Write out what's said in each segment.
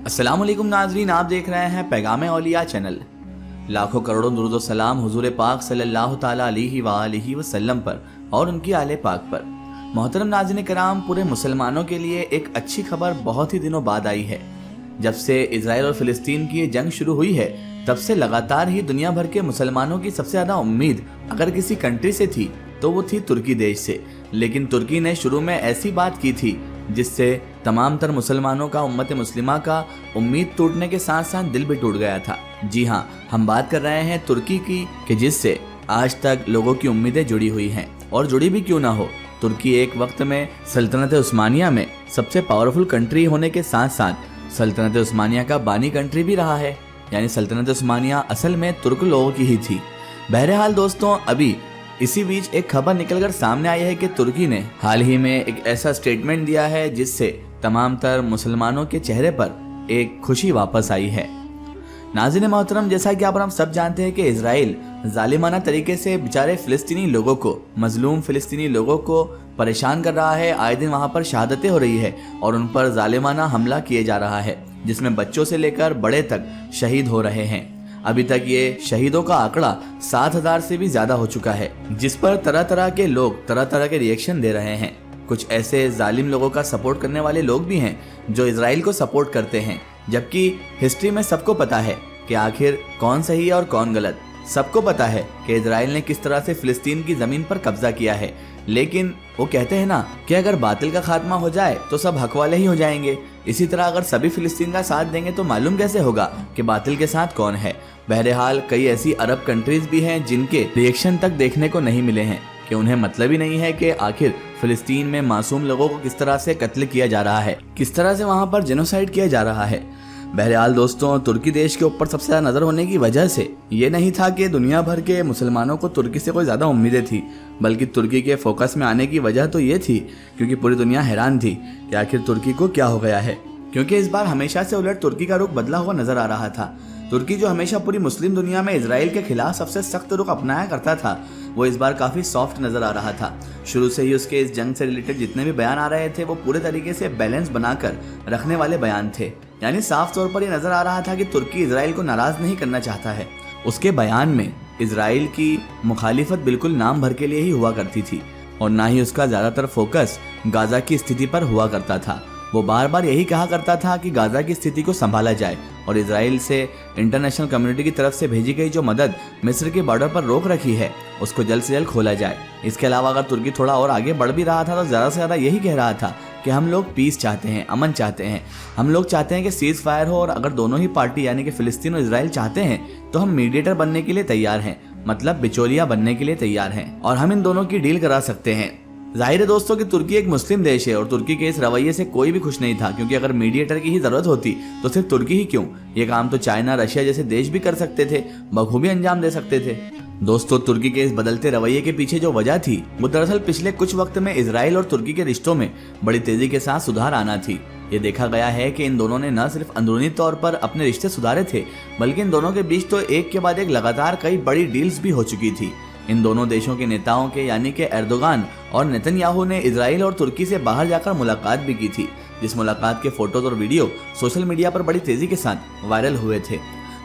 अस्सलामुअलैकुम नाजरीन, आप देख रहे हैं पैगाम औलिया चैनल। लाखों करोड़ों दुरूद व सलाम हुजूर पाक सल्लल्लाहु ताला अलैहि वालिहि वसल्लम पर और उनकी आले पाक पर। मोहतरम नाज़रीन कराम, पूरे मुसलमानों के लिए एक अच्छी खबर बहुत ही दिनों बाद आई है। जब से इजराइल और फिलिस्तीन की ये जंग शुरू हुई है, तब से लगातार ही दुनिया भर के मुसलमानों की सबसे ज्यादा उम्मीद अगर किसी कंट्री से थी तो वो थी तुर्की देश से। लेकिन तुर्की ने शुरू में ऐसी बात की थी जिससे तमाम तर मुसलमानों का, उम्मत मुस्लिमा का उम्मीद टूटने के साथ साथ दिल भी टूट गया था। जी हाँ, हम बात कर रहे हैं तुर्की की कि जिससे आज तक लोगों की उम्मीदें जुड़ी हुई हैं। और जुड़ी भी क्यों ना हो, तुर्की एक वक्त में सल्तनत उस्मानिया में सबसे पावरफुल कंट्री होने के साथ साथ सल्तनत उस्मानिया का बानी कंट्री भी रहा है। यानी सल्तनत उस्मानिया असल में तुर्क लोगों की ही थी। बहरहाल दोस्तों, अभी इसी बीच एक खबर निकलकर सामने आई है कि तुर्की ने हाल ही में एक ऐसा स्टेटमेंट दिया है जिससे तमाम तर मुसलमानों के चेहरे पर एक खुशी वापस आई है। नाज़रीन मोहतरम, जैसा कि आप सब जानते हैं कि इजराइल जालिमाना तरीके से बेचारे फिलिस्तीनी लोगों को, मजलूम फिलिस्तीनी लोगों को परेशान कर रहा है। आए दिन वहां पर शहादतें हो रही है और उन पर जालिमाना हमला किए जा रहा है, जिसमें बच्चों से लेकर बड़े तक शहीद हो रहे हैं। अभी तक ये शहीदों का आंकड़ा 7,000 से भी ज्यादा हो चुका है, जिस पर तरह तरह के लोग तरह तरह के रिएक्शन दे रहे हैं। कुछ ऐसे जालिम लोगों का सपोर्ट करने वाले लोग भी हैं जो इजराइल को सपोर्ट करते हैं, जबकि हिस्ट्री में सबको पता है कि आखिर कौन सही है और कौन गलत। सबको पता है कि इजराइल ने किस तरह से फिलिस्तीन की जमीन पर कब्जा किया है। लेकिन वो कहते हैं ना कि अगर बातिल का खात्मा हो जाए तो सब हक वाले ही हो जाएंगे। इसी तरह अगर सभी फिलिस्तीन का साथ देंगे तो मालूम कैसे होगा कि बातिल के साथ कौन है। बहरहाल कई ऐसी अरब कंट्रीज भी हैं जिनके रिएक्शन तक देखने को नहीं मिले हैं, कि उन्हें मतलब ही नहीं है कि आखिर फिलिस्तीन में मासूम लोगों को किस तरह से कत्ल किया जा रहा है, किस तरह से वहां पर जेनोसाइड किया जा रहा है। बहरहाल दोस्तों, तुर्की देश के ऊपर सबसे ज्यादा नजर होने की वजह से ये नहीं था कि दुनिया भर के मुसलमानों को तुर्की से कोई ज्यादा उम्मीदें थी, बल्कि तुर्की के फोकस में आने की वजह तो ये थी क्योंकि पूरी दुनिया हैरान थी कि आखिर तुर्की को क्या हो गया है। क्योंकि इस बार हमेशा से उलट तुर्की का रुख बदला हुआ नजर आ रहा था। तुर्की जो हमेशा पूरी मुस्लिम दुनिया में इजराइल के खिलाफ सबसे सख्त रुख अपनाया करता था, वो इस बार काफी सॉफ्ट नजर आ रहा था। शुरू से ही उसके इस जंग से रिलेटेड जितने भी बयान आ रहे थे वो पूरे तरीके से बैलेंस बनाकर रखने वाले बयान थे। यानी साफ तौर पर ये नजर आ रहा था कि तुर्की इजराइल को नाराज नहीं करना चाहता है। उसके बयान में इजराइल की मुखालिफत बिल्कुल नाम भर के लिए ही हुआ करती थी और ना ही उसका ज्यादातर फोकस गाजा की स्थिति पर हुआ करता था। वो बार बार यही कहा करता था कि गाजा की स्थिति को संभाला जाए और इजराइल से इंटरनेशनल कम्युनिटी की तरफ से भेजी गई जो मदद मिस्र के बॉर्डर पर रोक रखी है उसको जल्द से जल्द खोला जाए। इसके अलावा अगर तुर्की थोड़ा और आगे बढ़ भी रहा था तो ज्यादा से ज्यादा यही कह रहा था कि हम लोग पीस चाहते हैं, अमन चाहते हैं। हम लोग चाहते हैं कि सीज फायर हो और अगर दोनों ही पार्टी यानी कि फिलिस्तीन और इजराइल चाहते हैं तो हम मीडिएटर बनने के लिए तैयार हैं, मतलब बिचौलिया बनने के लिए तैयार हैं और हम इन दोनों की डील करा सकते हैं। जाहिर है दोस्तों कि तुर्की एक मुस्लिम देश है और तुर्की के इस रवैये से कोई भी खुश नहीं था, क्योंकि अगर मीडिएटर की ही जरूरत होती तो सिर्फ तुर्की ही क्यों, ये काम तो चाइना, रशिया जैसे देश भी कर सकते थे, बखूबी अंजाम दे सकते थे। दोस्तों, तुर्की के इस बदलते रवैये के पीछे जो वजह थी वो दरअसल पिछले कुछ वक्त में इजराइल और तुर्की के रिश्तों में बड़ी तेजी के साथ सुधार आना थी। ये देखा गया है कि इन दोनों ने न सिर्फ अंदरूनी तौर पर अपने रिश्ते सुधारे थे, बल्कि इन दोनों के बीच तो एक के बाद एक लगातार कई बड़ी डील्स भी हो चुकी थी। इन दोनों देशों के नेताओं के यानी कि एर्दोगान और नेतन्याहू ने इजराइल और तुर्की से बाहर जाकर मुलाकात भी की थी, जिस मुलाकात के फोटोज और वीडियो सोशल मीडिया पर बड़ी तेजी के साथ वायरल हुए थे।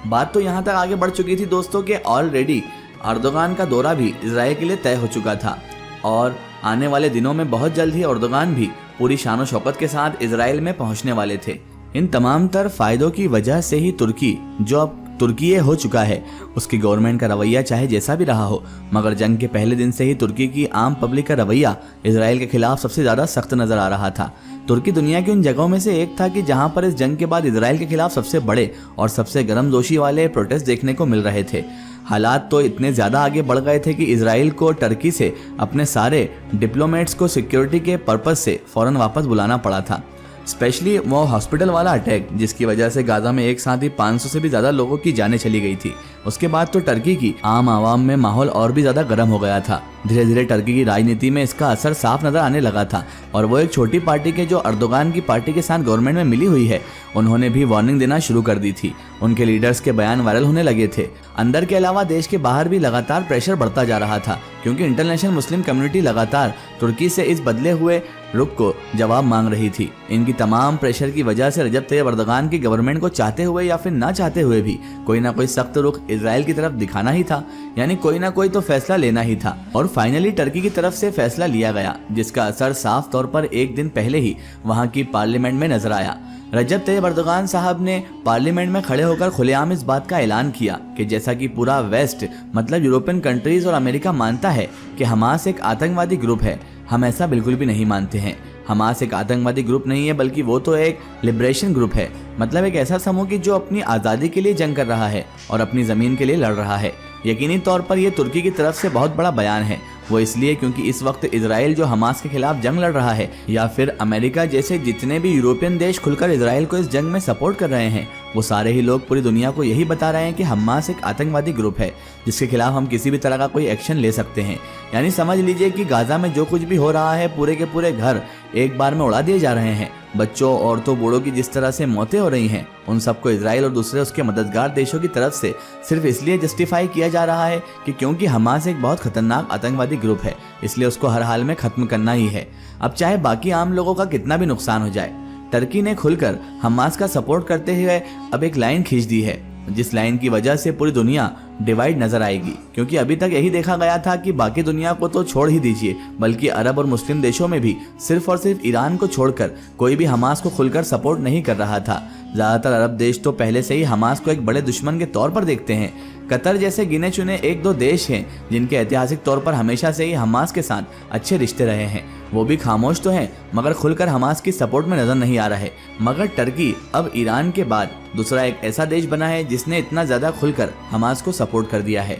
बात तो यहाँ तक आगे बढ़ चुकी थी दोस्तों कि ऑलरेडी एर्दोगान का दौरा भी इजराइल के लिए तय हो चुका था और आने वाले दिनों में बहुत जल्द ही एर्दोगान भी पूरी शान और शौकत के साथ इजराइल में पहुंचने वाले थे। इन तमाम तर फायदों की वजह से ही तुर्की, जो अब तुर्की हो चुका है, उसकी गवर्नमेंट का रवैया चाहे जैसा भी रहा हो, मगर जंग के पहले दिन से ही तुर्की की आम पब्लिक का रवैया इजराइल के खिलाफ सबसे ज्यादा सख्त नजर आ रहा था। तुर्की दुनिया की उन जगहों में से एक था कि जहां पर इस जंग के बाद इजराइल के खिलाफ सबसे बड़े और सबसे गर्मजोशी वाले प्रोटेस्ट देखने को मिल रहे थे। हालात तो इतने ज्यादा आगे बढ़ गए थे कि इजराइल को टर्की से अपने सारे डिप्लोमेट्स को सिक्योरिटी के पर्पज से फौरन वापस बुलाना पड़ा था। स्पेशली वो हॉस्पिटल वाला अटैक जिसकी वजह से गाजा में एक साथ ही 500 से भी ज्यादा लोगों की जानें चली गई थी। उसके बाद तो टर्की की आम आवाम में माहौल और भी ज्यादा गर्म हो गया था। धीरे धीरे टर्की की राजनीति में इसका असर साफ नजर आने लगा था और वो एक छोटी पार्टी के जो अर्दोगान की पार्टी के साथ गवर्नमेंट में मिली हुई है, उन्होंने भी वार्निंग देना शुरू कर दी थी। उनके लीडर्स के बयान वायरल होने लगे थे। अंदर के अलावा देश के बाहर भी लगातार प्रेशर बढ़ता जा रहा था, क्योंकि इंटरनेशनल मुस्लिम कम्युनिटी लगातार तुर्की से इस बदले हुए रुख को जवाब मांग रही थी। इनकी तमाम प्रेशर की वजह से रजब तैयब अर्दोगान की गवर्नमेंट को चाहते हुए या फिर ना चाहते हुए भी कोई ना कोई सख्त रुख इजराइल की तरफ दिखाना ही था, यानी कोई ना कोई तो फैसला लेना ही था। और फाइनली टर्की की तरफ से फैसला लिया गया, जिसका असर साफ तौर पर एक दिन पहले ही वहां की पार्लियामेंट में नजर आया। रजब तैयब अर्दोगान साहब ने पार्लियामेंट में खड़े होकर खुलेआम इस बात का ऐलान किया कि जैसा कि पूरा वेस्ट मतलब यूरोपियन कंट्रीज और अमेरिका मानता है कि हमास एक आतंकवादी ग्रुप है, हम ऐसा बिल्कुल भी नहीं मानते हैं। हमास एक आतंकवादी ग्रुप नहीं है, बल्कि वो तो एक लिबरेशन ग्रुप है, मतलब एक ऐसा समूह की जो अपनी आज़ादी के लिए जंग कर रहा है और अपनी ज़मीन के लिए लड़ रहा है। यकीनी तौर पर यह तुर्की की तरफ से बहुत बड़ा बयान है। वो इसलिए क्योंकि इस वक्त इजराइल जो हमास के खिलाफ जंग लड़ रहा है, या फिर अमेरिका जैसे जितने भी यूरोपियन देश खुलकर इजराइल को इस जंग में सपोर्ट कर रहे हैं, वो सारे ही लोग पूरी दुनिया को यही बता रहे हैं कि हमास एक आतंकवादी ग्रुप है जिसके खिलाफ हम किसी भी तरह का कोई एक्शन ले सकते हैं। यानी समझ लीजिए कि गाजा में जो कुछ भी हो रहा है, पूरे के पूरे घर एक बार में उड़ा दिए जा रहे हैं। बच्चों, औरतों, बूढ़ों की जिस तरह से मौतें हो रही हैं, उन सबको इजराइल और दूसरे उसके मददगार देशों की तरफ से सिर्फ इसलिए जस्टिफाई किया जा रहा है कि क्योंकि हमास एक बहुत खतरनाक आतंकवादी ग्रुप है, इसलिए उसको हर हाल में खत्म करना ही है, अब चाहे बाकी आम लोगों का कितना भी नुकसान हो जाए। टर्की ने खुलकर हमास का सपोर्ट करते हुए अब एक लाइन खींच दी है, जिस लाइन की वजह से पूरी दुनिया डिवाइड नजर आएगी। क्योंकि अभी तक यही देखा गया था कि बाकी दुनिया को तो छोड़ ही दीजिए, बल्कि अरब और मुस्लिम देशों में भी सिर्फ और सिर्फ ईरान को छोड़कर कोई भी हमास को खुलकर सपोर्ट नहीं कर रहा था। ज्यादातर अरब देश तो पहले से ही हमास को एक बड़े दुश्मन के तौर पर देखते हैं। कतर जैसे गिने चुने एक दो देश हैं जिनके ऐतिहासिक तौर पर हमेशा से ही हमास के साथ अच्छे रिश्ते रहे हैं, वो भी खामोश तो हैं मगर खुलकर हमास की सपोर्ट में नजर नहीं आ रहे। मगर टर्की अब ईरान के बाद दूसरा एक ऐसा देश बना है जिसने इतना ज्यादा खुलकर हमास को सपोर्ट कर दिया है।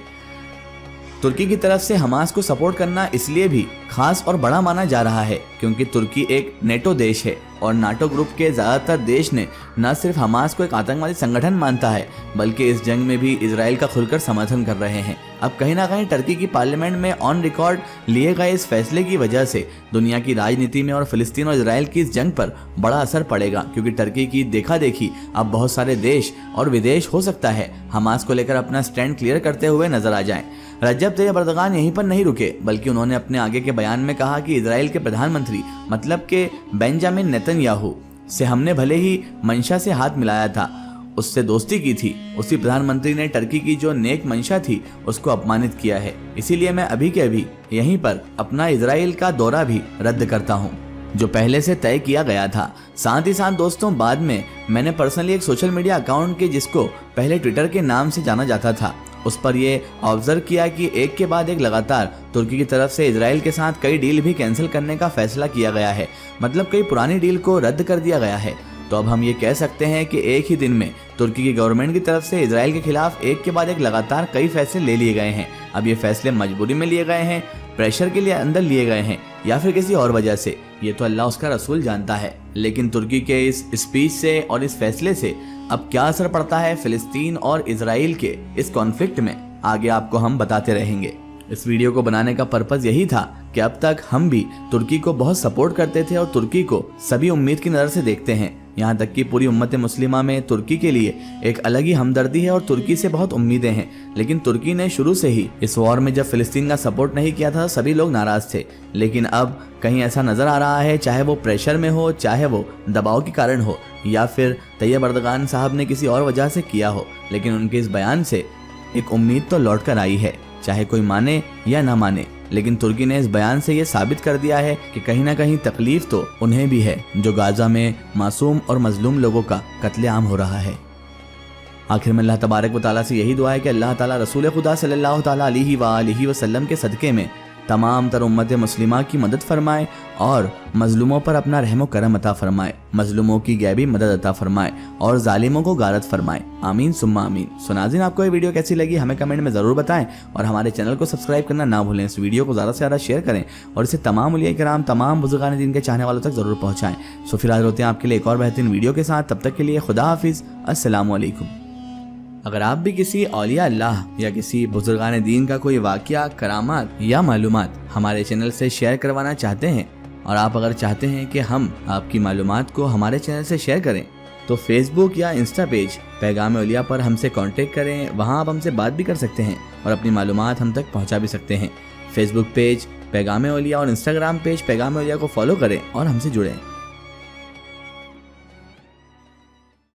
तुर्की की तरफ से हमास को सपोर्ट करना इसलिए भी खास और बड़ा माना जा रहा है क्योंकि तुर्की एक नेटो देश है और नाटो ग्रुप के ज्यादातर देश ने न सिर्फ हमास को एक आतंकवादी संगठन मानता है, बल्कि इस जंग में भी इजराइल का खुलकर समर्थन कर रहे हैं। अब कहीं ना कहीं टर्की की पार्लियामेंट में ऑन रिकॉर्ड लिए गए इस फैसले की वजह से दुनिया की राजनीति में और फिलिस्तीन और इजराइल की इस जंग पर बड़ा असर पड़ेगा, क्योंकि टर्की की देखा देखी अब बहुत सारे देश और विदेश हो सकता है हमास को लेकर अपना स्टैंड क्लियर करते हुए नजर आ जाएं। रजब तैयब अर्दोगान यहीं पर नहीं रुके, बल्कि उन्होंने अपने आगे के बयान में कहा कि इजराइल के प्रधानमंत्री मतलब के बेंजामिन नेतन्याहू से हमने भले ही मंशा से हाथ मिलाया था, उससे दोस्ती की थी, उसी प्रधानमंत्री ने टर्की की जो नेक मंशा थी उसको अपमानित किया है। इसीलिए मैं अभी के अभी यहीं पर अपना इजराइल का दौरा भी रद्द करता हूँ, जो पहले से तय किया गया था। साथ ही साथ दोस्तों, बाद में मैंने पर्सनली एक सोशल मीडिया अकाउंट के जिसको पहले ट्विटर के नाम से जाना जाता था, उस पर यह ऑब्जर्व किया कि एक के बाद एक लगातार तुर्की की तरफ से इजराइल के साथ कई डील भी कैंसिल करने का फैसला किया गया है, मतलब कई पुरानी डील को रद्द कर दिया गया है। तो अब हम ये कह सकते हैं कि एक ही दिन में तुर्की की गवर्नमेंट की तरफ से इजराइल के खिलाफ एक के बाद एक लगातार कई फैसले ले लिए गए हैं। अब ये फैसले मजबूरी में लिए गए हैं, प्रेशर के लिए अंदर लिए गए हैं, या फिर किसी और वजह से, ये तो अल्लाह उसका रसूल जानता है। लेकिन तुर्की के इस स्पीच से और इस फैसले से अब क्या असर पड़ता है फिलिस्तीन और इजराइल के इस कॉन्फ्लिक्ट में, आगे आपको हम बताते रहेंगे। इस वीडियो को बनाने का पर्पस यही था कि अब तक हम भी तुर्की को बहुत सपोर्ट करते थे और तुर्की को सभी उम्मीद की नज़र से देखते हैं। यहाँ तक कि पूरी उम्मत मुस्लिमा में तुर्की के लिए एक अलग ही हमदर्दी है और तुर्की से बहुत उम्मीदें हैं। लेकिन तुर्की ने शुरू से ही इस वॉर में जब फिलिस्तीन का सपोर्ट नहीं किया था, सभी लोग नाराज थे। लेकिन अब कहीं ऐसा नजर आ रहा है, चाहे वो प्रेशर में हो, चाहे वो दबाव के कारण हो, या फिर तैयब अर्दोगान साहब ने किसी और वजह से किया हो, लेकिन उनके इस बयान से एक उम्मीद तो लौट कर आई है, चाहे कोई माने या ना माने। लेकिन तुर्की ने इस बयान से ये साबित कर दिया है कि कहीं ना कहीं तकलीफ तो उन्हें भी है जो गाजा में मासूम और मजलूम लोगों का कत्लेआम हो रहा है। आखिर में अल्लाह तबारक व तआला से यही दुआ है कि अल्लाह ताला रसूल खुदा सल्लल्लाहु ताला अलैहि वसल्लम के सदक़े में तमाम तर उम्मत मुस्लिमा की मदद फरमाए और मजलूमों पर अपना रहमो करम अता फरमाए, मजलूमों की गैबी मदद अता फरमाए और जालिमों को गारत फरमाए। आमीन सुम्मा आमीन। सो नाज़रीन, आपको ये वीडियो कैसी लगी हमें कमेंट में ज़रूर बताएं और हमारे चैनल को सब्सक्राइब करना ना भूलें। इस वीडियो को ज़्यादा से ज़्यादा शेयर करें और इसे तमाम उलिया किराम, तमाम बुजुर्गान दीन के चाहने वालों तक ज़रूर पहुँचाएँ। सो फिर हाज़िर होते हैं आपके लिए एक और बेहतरीन वीडियो के साथ। तब तक के लिए खुदा हाफिज़, अस्सलामु अलैकुम। अगर आप भी किसी औलिया अल्लाह या किसी बुजुर्गान दीन का कोई वाकया, करामात या मालूमात हमारे चैनल से शेयर करवाना चाहते हैं, और आप अगर चाहते हैं कि हम आपकी मालूमात को हमारे चैनल से शेयर करें, तो फेसबुक या इंस्टा पेज पैगाम औलिया पर हमसे कांटेक्ट करें। वहां आप हमसे बात भी कर सकते हैं और अपनी मालूमात हम तक पहुंचा भी सकते हैं। फेसबुक पेज पैगाम औलिया और इंस्टाग्राम पेज पैगाम औलिया को फॉलो करें और हमसे जुड़ें।